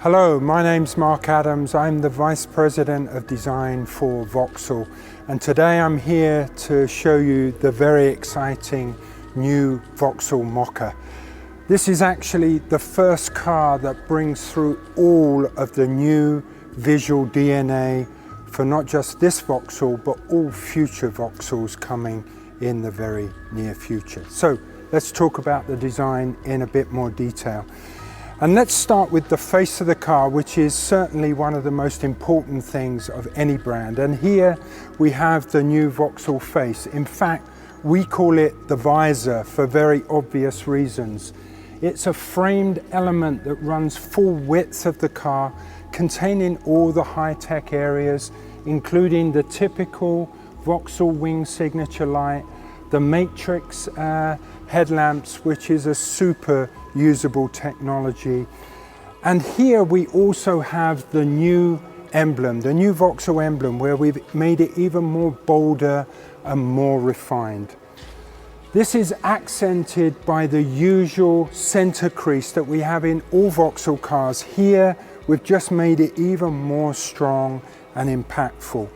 Hello, my name's Mark Adams. I'm the Vice President of Design for VAUXHALL, and today I'm here to show you the very exciting new VAUXHALL Mokka. This is actually the first car that brings through all of the new visual DNA for not just this VAUXHALL, but all future VAUXHALLs coming in the very near future. So let's talk about the design in a bit more detail. And let's start with the face of the car, which is certainly one of the most important things of any brand. And here we have the new VAUXHALL face. In fact, we call it the visor for very obvious reasons. It's a framed element that runs full width of the car, containing all the high-tech areas, including the typical VAUXHALL wing signature light, the matrix headlamps, which is a super usable technology. And here we also have the new emblem, the new VAUXHALL emblem, where we've made it even more bolder and more refined. This is accented by the usual center crease that we have in all VAUXHALL cars. Here we've just made it even more strong and impactful.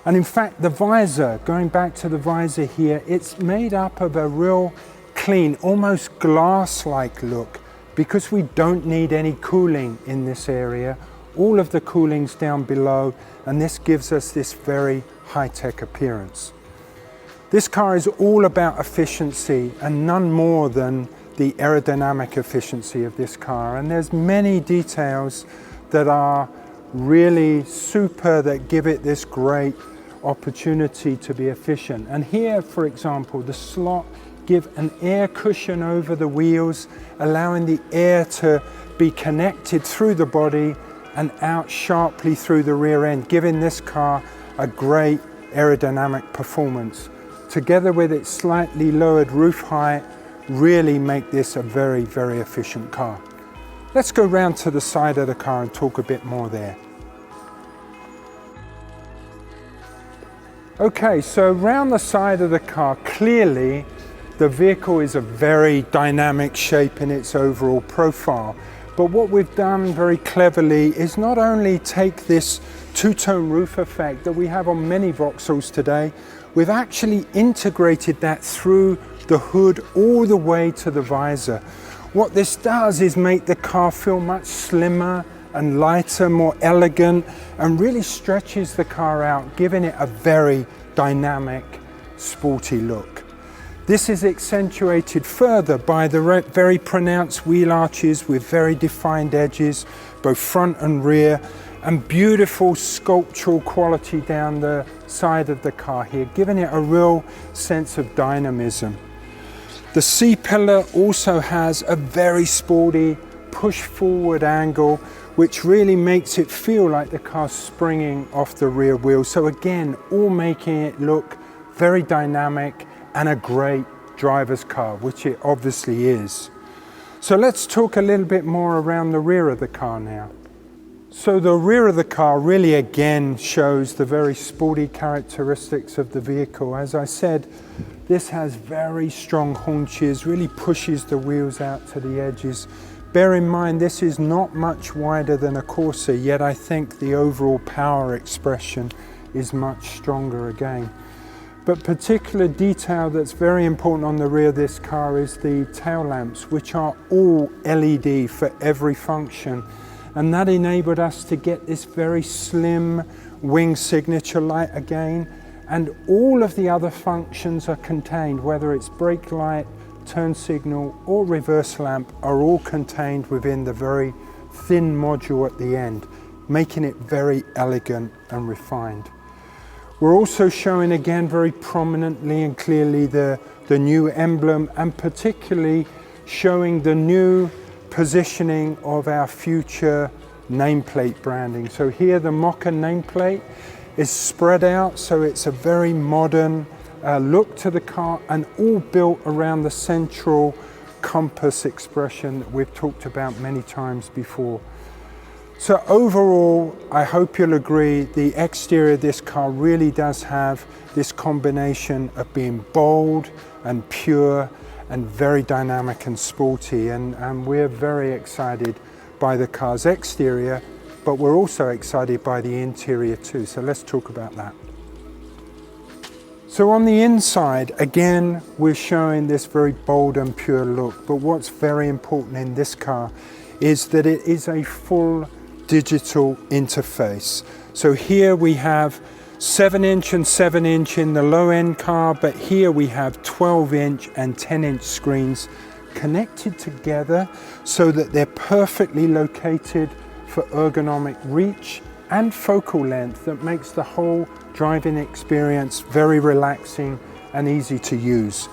And in fact, the visor, going back to the visor here, it's made up of a real clean, almost glass-like look, because we don't need any cooling in this area. All of the cooling's down below, and this gives us this very high-tech appearance. This car is all about efficiency, and none more than the aerodynamic efficiency of this car. And there's many details that are really super, that give it this great opportunity to be efficient. And here, for example, the slot give an air cushion over the wheels, allowing the air to be connected through the body and out sharply through the rear end, giving this car a great aerodynamic performance. Together with its slightly lowered roof height, really make this a very, very efficient car. Let's go round to the side of the car and talk a bit more there. Okay, so around the side of the car, clearly the vehicle is a very dynamic shape in its overall profile. But what we've done very cleverly is not only take this two-tone roof effect that we have on many VAUXHALLs today, we've actually integrated that through the hood all the way to the visor. What this does is make the car feel much slimmer and lighter, more elegant, and really stretches the car out, giving it a very dynamic, sporty look. This is accentuated further by the very pronounced wheel arches with very defined edges, both front and rear, and beautiful sculptural quality down the side of the car here, giving it a real sense of dynamism. The C-pillar also has a very sporty push-forward angle, which really makes it feel like the car's springing off the rear wheel. So again, all making it look very dynamic and a great driver's car, which it obviously is. So let's talk a little bit more around the rear of the car now. So the rear of the car really again shows the very sporty characteristics of the vehicle. As I said, this has very strong haunches, really pushes the wheels out to the edges. Bear in mind, this is not much wider than a Corsa, yet I think the overall power expression is much stronger again. But particular detail that's very important on the rear of this car is the tail lamps, which are all LED for every function. And that enabled us to get this very slim wing signature light again. And all of the other functions are contained, whether it's brake light, turn signal or reverse lamp, are all contained within the very thin module at the end, making it very elegant and refined. We're also showing again very prominently and clearly the new emblem, and particularly showing the new positioning of our future nameplate branding. So here the Mocha nameplate is spread out, so it's a very modern look to the car, and all built around the central compass expression that we've talked about many times before. So overall, I hope you'll agree, the exterior of this car really does have this combination of being bold and pure and very dynamic and sporty, and we're very excited by the car's exterior, but we're also excited by the interior too. So let's talk about that. So on the inside, again, we're showing this very bold and pure look, but what's very important in this car is that it is a full digital interface. So here we have 7-inch and 7-inch in the low-end car, but here we have 12-inch and 10-inch screens connected together so that they're perfectly located for ergonomic reach and focal length that makes the whole driving experience very relaxing and easy to use.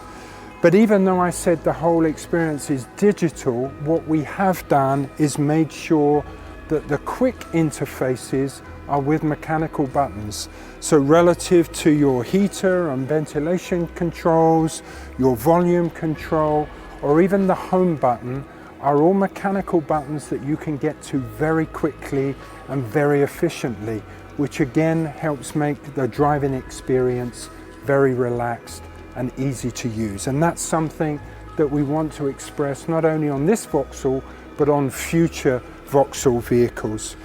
But even though I said the whole experience is digital, what we have done is made sure that the quick interfaces are with mechanical buttons. So relative to your heater and ventilation controls, your volume control, or even the home button are all mechanical buttons that you can get to very quickly and very efficiently, which again helps make the driving experience very relaxed and easy to use. And that's something that we want to express not only on this Vauxhall, but on future Vauxhall vehicles.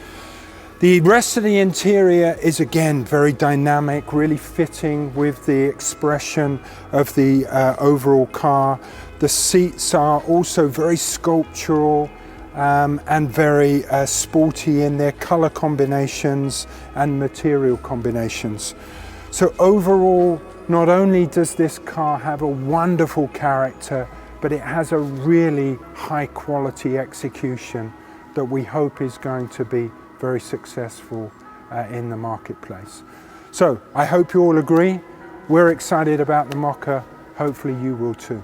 The rest of the interior is again very dynamic, really fitting with the expression of the overall car. The seats are also very sculptural and very sporty in their color combinations and material combinations. So overall, not only does this car have a wonderful character, but it has a really high quality execution that we hope is going to be very successful in the marketplace. So I hope you all agree. We're excited about the Mokka. Hopefully you will too.